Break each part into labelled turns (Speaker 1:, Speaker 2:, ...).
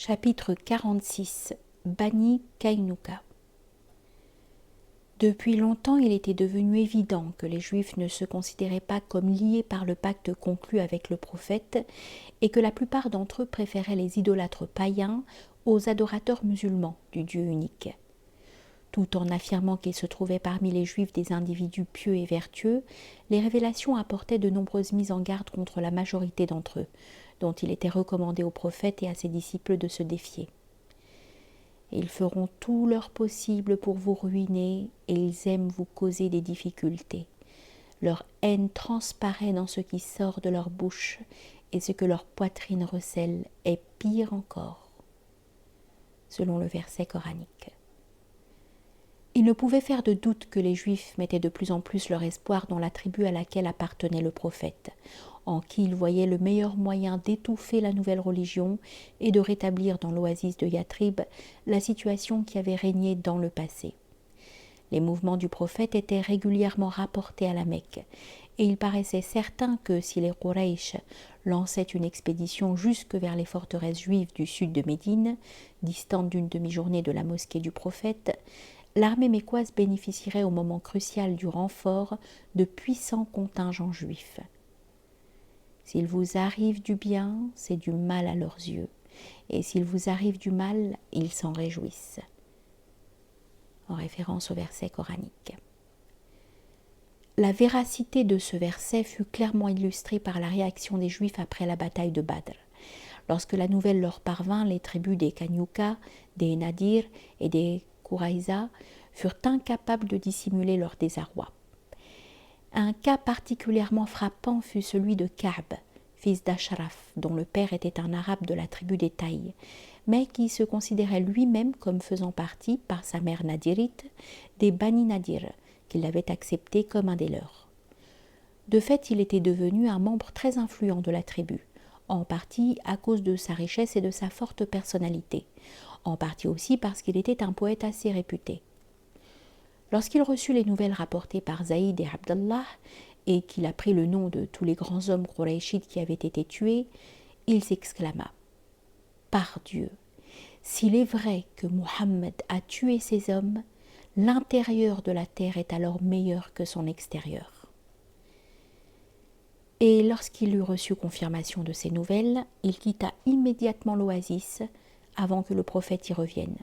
Speaker 1: Chapitre 46 Bani Qaynuqa. Depuis longtemps, il était devenu évident que les Juifs ne se considéraient pas comme liés par le pacte conclu avec le prophète et que la plupart d'entre eux préféraient les idolâtres païens aux adorateurs musulmans du Dieu unique. Tout en affirmant qu'il se trouvait parmi les Juifs des individus pieux et vertueux, les révélations apportaient de nombreuses mises en garde contre la majorité d'entre eux, dont il était recommandé au prophète et à ses disciples de se défier. Ils feront tout leur possible pour vous ruiner et ils aiment vous causer des difficultés. Leur haine transparaît dans ce qui sort de leur bouche et ce que leur poitrine recèle est pire encore, selon le verset coranique. Il ne pouvait faire de doute que les Juifs mettaient de plus en plus leur espoir dans la tribu à laquelle appartenait le prophète, en qui ils voyaient le meilleur moyen d'étouffer la nouvelle religion et de rétablir dans l'oasis de Yathrib la situation qui avait régné dans le passé. Les mouvements du prophète étaient régulièrement rapportés à la Mecque, et il paraissait certain que si les Quraysh lançaient une expédition jusque vers les forteresses juives du sud de Médine, distantes d'une demi-journée de la mosquée du prophète, l'armée mécoise bénéficierait au moment crucial du renfort de puissants contingents juifs. S'il vous arrive du bien, c'est du mal à leurs yeux, et s'il vous arrive du mal, ils s'en réjouissent. En référence au verset coranique. La véracité de ce verset fut clairement illustrée par la réaction des Juifs après la bataille de Badr. Lorsque la nouvelle leur parvint, les tribus des Qaynuqa, des Nadir et des Quraïza furent incapables de dissimuler leur désarroi. Un cas particulièrement frappant fut celui de Ka'b, fils d'Ashraf, dont le père était un arabe de la tribu des Taï, mais qui se considérait lui-même comme faisant partie, par sa mère nadirite, des Bani Nadir, qui l'avaient accepté comme un des leurs. De fait, il était devenu un membre très influent de la tribu, en partie à cause de sa richesse et de sa forte personnalité, en partie aussi parce qu'il était un poète assez réputé. Lorsqu'il reçut les nouvelles rapportées par Zaïd et Abdallah, et qu'il apprit le nom de tous les grands hommes qurayshites qui avaient été tués, il s'exclama « Par Dieu, s'il est vrai que Muhammad a tué ces hommes, l'intérieur de la terre est alors meilleur que son extérieur. » Et lorsqu'il eut reçu confirmation de ces nouvelles, il quitta immédiatement l'oasis avant que le prophète y revienne.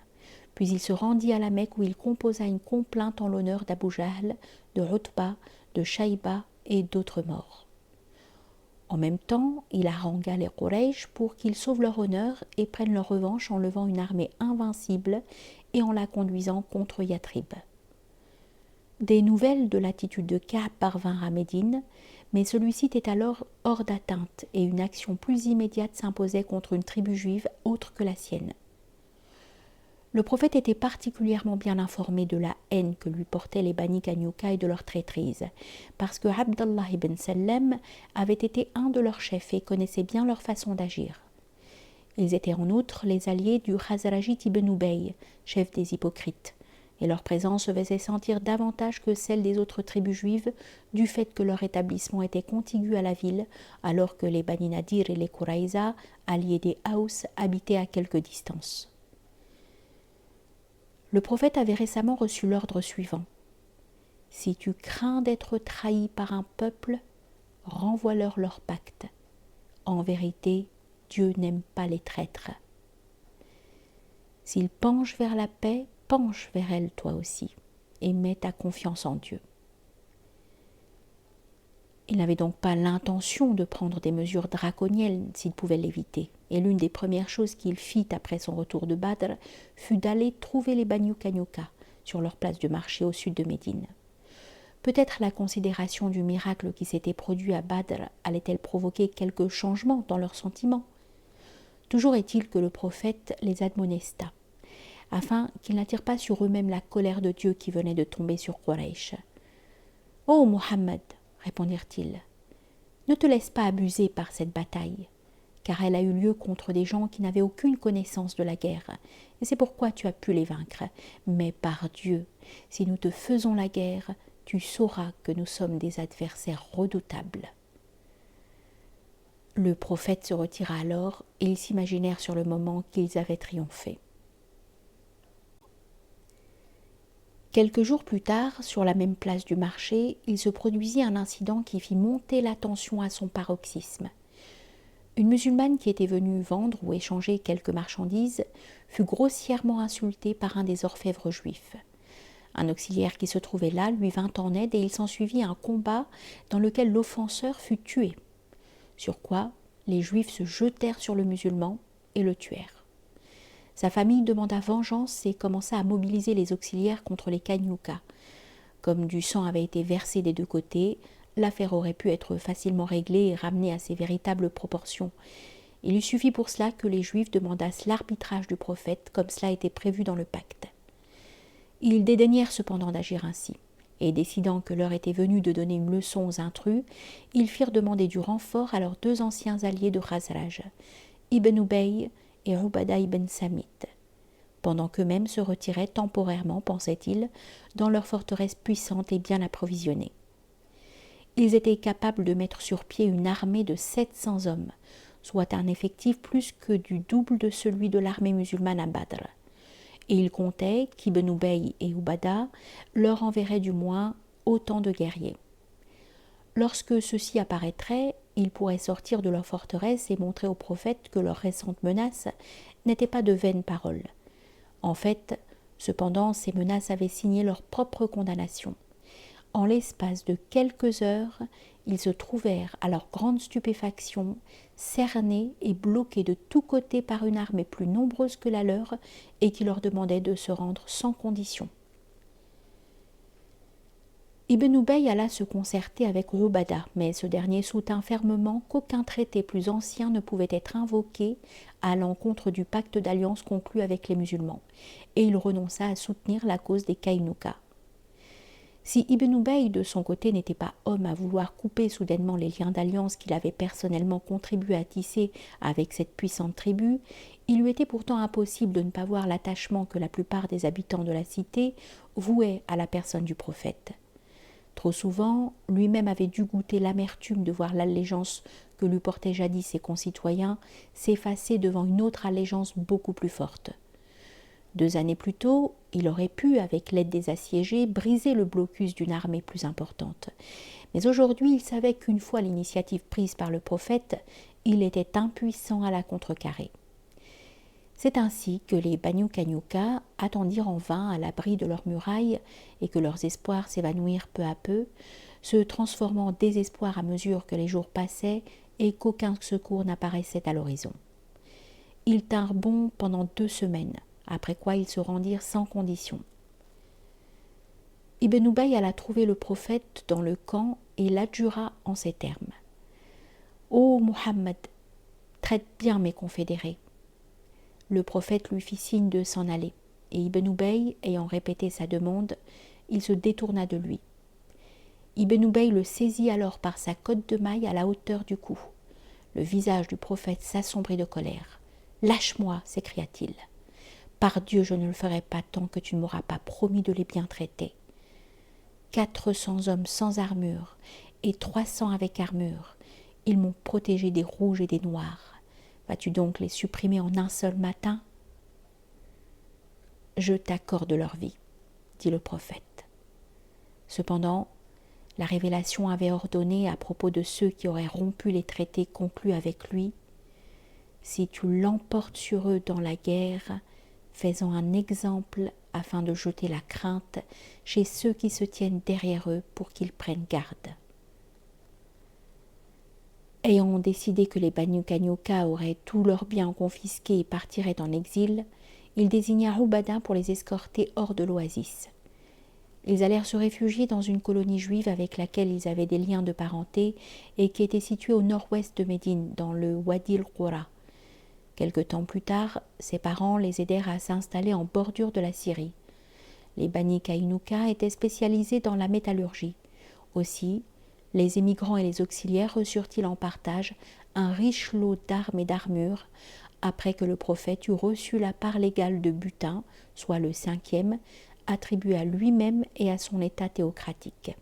Speaker 1: Puis il se rendit à la Mecque où il composa une complainte en l'honneur d'Abu Jahl, de Utba, de Shaïba et d'autres morts. En même temps, il harangua les Quraysh pour qu'ils sauvent leur honneur et prennent leur revanche en levant une armée invincible et en la conduisant contre Yathrib. Des nouvelles de l'attitude de Ka'b parvinrent à Médine, mais celui-ci était alors hors d'atteinte et une action plus immédiate s'imposait contre une tribu juive autre que la sienne. Le prophète était particulièrement bien informé de la haine que lui portaient les Bani Qaynuqa et de leur traîtrise, parce que Abdallah ibn Sallam avait été un de leurs chefs et connaissait bien leur façon d'agir. Ils étaient en outre les alliés du Khazrajit ibn Ubay, chef des hypocrites, et leur présence se faisait sentir davantage que celle des autres tribus juives du fait que leur établissement était contigu à la ville, alors que les Bani Nadir et les Quraïza, alliés des Haus, habitaient à quelque distance. Le prophète avait récemment reçu l'ordre suivant. « Si tu crains d'être trahi par un peuple, renvoie-leur leur pacte. En vérité, Dieu n'aime pas les traîtres. S'ils penchent vers la paix, penche vers elle toi aussi, et mets ta confiance en Dieu. » Il n'avait donc pas l'intention de prendre des mesures draconiennes s'il pouvait l'éviter, et l'une des premières choses qu'il fit après son retour de Badr fut d'aller trouver les Bani Qaynuqa sur leur place de marché au sud de Médine. Peut-être la considération du miracle qui s'était produit à Badr allait-elle provoquer quelques changements dans leurs sentiments. Toujours est-il que le prophète les admonesta, afin qu'ils n'attirent pas sur eux-mêmes la colère de Dieu qui venait de tomber sur Quraysh. « Ô Muhammad, répondirent-ils, ne te laisse pas abuser par cette bataille, car elle a eu lieu contre des gens qui n'avaient aucune connaissance de la guerre, et c'est pourquoi tu as pu les vaincre. Mais par Dieu, si nous te faisons la guerre, tu sauras que nous sommes des adversaires redoutables. » Le prophète se retira alors et ils s'imaginèrent sur le moment qu'ils avaient triomphé. Quelques jours plus tard, sur la même place du marché, il se produisit un incident qui fit monter la tension à son paroxysme. Une musulmane qui était venue vendre ou échanger quelques marchandises fut grossièrement insultée par un des orfèvres juifs. Un auxiliaire qui se trouvait là lui vint en aide et il s'ensuivit un combat dans lequel l'offenseur fut tué. Sur quoi, les juifs se jetèrent sur le musulman et le tuèrent. Sa famille demanda vengeance et commença à mobiliser les auxiliaires contre les Kanyuka. Comme du sang avait été versé des deux côtés, l'affaire aurait pu être facilement réglée et ramenée à ses véritables proportions. Il eût suffi pour cela que les Juifs demandassent l'arbitrage du prophète, comme cela était prévu dans le pacte. Ils dédaignèrent cependant d'agir ainsi, et décidant que l'heure était venue de donner une leçon aux intrus, ils firent demander du renfort à leurs deux anciens alliés de Khazraj, Ibn Ubay et Ubada ibn Samit, pendant qu'eux-mêmes se retiraient temporairement, pensait-il, dans leur forteresse puissante et bien approvisionnée. Ils étaient capables de mettre sur pied une armée de 700 hommes, soit un effectif plus que du double de celui de l'armée musulmane à Badr. Et ils comptaient qu'Ibn Ubay et Ubada leur enverraient du moins autant de guerriers. Lorsque ceux-ci apparaîtraient, ils pourraient sortir de leur forteresse et montrer au prophète que leurs récentes menaces n'étaient pas de vaines paroles. En fait, cependant, ces menaces avaient signé leur propre condamnation. En l'espace de quelques heures, ils se trouvèrent, à leur grande stupéfaction, cernés et bloqués de tous côtés par une armée plus nombreuse que la leur et qui leur demandait de se rendre sans condition. Ibn Ubay alla se concerter avec Ubada, mais ce dernier soutint fermement qu'aucun traité plus ancien ne pouvait être invoqué à l'encontre du pacte d'alliance conclu avec les musulmans, et il renonça à soutenir la cause des Kaynuka. Si Ibn Ubay de son côté n'était pas homme à vouloir couper soudainement les liens d'alliance qu'il avait personnellement contribué à tisser avec cette puissante tribu, il lui était pourtant impossible de ne pas voir l'attachement que la plupart des habitants de la cité vouaient à la personne du prophète. Trop souvent, lui-même avait dû goûter l'amertume de voir l'allégeance que lui portaient jadis ses concitoyens s'effacer devant une autre allégeance beaucoup plus forte. 2 années plus tôt, il aurait pu, avec l'aide des assiégés, briser le blocus d'une armée plus importante. Mais aujourd'hui, il savait qu'une fois l'initiative prise par le prophète, il était impuissant à la contrecarrer. C'est ainsi que les Banu Kanyuka attendirent en vain à l'abri de leurs murailles et que leurs espoirs s'évanouirent peu à peu, se transformant en désespoir à mesure que les jours passaient et qu'aucun secours n'apparaissait à l'horizon. Ils tinrent bon pendant 2 semaines, après quoi ils se rendirent sans condition. Ibn Ubay alla trouver le prophète dans le camp et l'adjura en ces termes. « Ô Muhammad, traite bien mes confédérés. » Le prophète lui fit signe de s'en aller, et Ibn Ubay, ayant répété sa demande, il se détourna de lui. Ibn Ubay le saisit alors par sa cotte de maille à la hauteur du cou. Le visage du prophète s'assombrit de colère. « Lâche-moi » s'écria-t-il. « Par Dieu, je ne le ferai pas tant que tu ne m'auras pas promis de les bien traiter. 400 hommes sans armure et 300 avec armure, ils m'ont protégé des rouges et des noirs. Vas-tu donc les supprimer en un seul matin ? Je t'accorde leur vie, dit le prophète. Cependant, la révélation avait ordonné à propos de ceux qui auraient rompu les traités conclus avec lui, si tu l'emportes sur eux dans la guerre, fais-en un exemple afin de jeter la crainte chez ceux qui se tiennent derrière eux pour qu'ils prennent garde. Ayant décidé que les Banu Kanyuka auraient tous leurs biens confisqués et partiraient en exil, il désigna Ubada pour les escorter hors de l'oasis. Ils allèrent se réfugier dans une colonie juive avec laquelle ils avaient des liens de parenté et qui était située au nord-ouest de Médine, dans le Wadi al-Qura. Quelque temps plus tard, ses parents les aidèrent à s'installer en bordure de la Syrie. Les Bani Kaynuka étaient spécialisés dans la métallurgie. Aussi, les émigrants et les auxiliaires reçurent-ils en partage un riche lot d'armes et d'armures, après que le prophète eut reçu la part légale de butin, soit le 5e, attribué à lui-même et à son état théocratique.